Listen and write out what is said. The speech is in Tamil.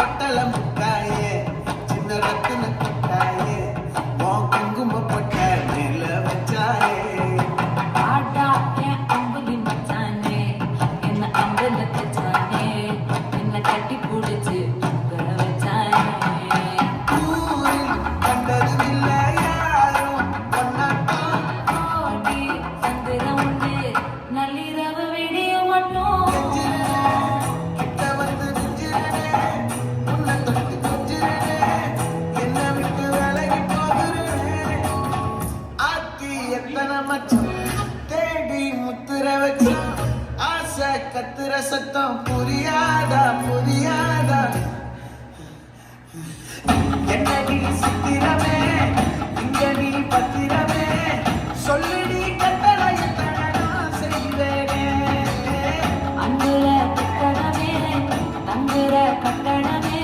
பொட்டல முட்டாயே சின்ன ரத்தின கொட்டாயே உன் குங்கும பொட்ட மேல வச்சாயே ஆடா என் அம்புலி மச்சானே என்ன அம்பல தச்சானே என்ன கட்டி புடிச்சு உங்களை வச்சானே ஊரில் கண்டதும் இல்ல யாரும் ஒன்னாட்டம் ஓடி சந்திரம் உண்டு நள்ளிரவு விடிய மட்டும் கிட்ட வந்து நிஞ்சிரனே உன்னை தொட்டு கொஞ்சிரனே என்ன விட்டு விலகி போகிறனே ஆத்தி எத்தனை மச்சம் தேடி முத்துற வச்சோம் ஆசை கத்துற சத்தம் புரியாதா புரியாதா என்ன நீ சித்திரமே இங்க நீ பத்திரமே சொல்லுடி கட்டளை எத்தனை நான் செய்வேனே அங்குற கட்டணமே தங்குற கட்டணமே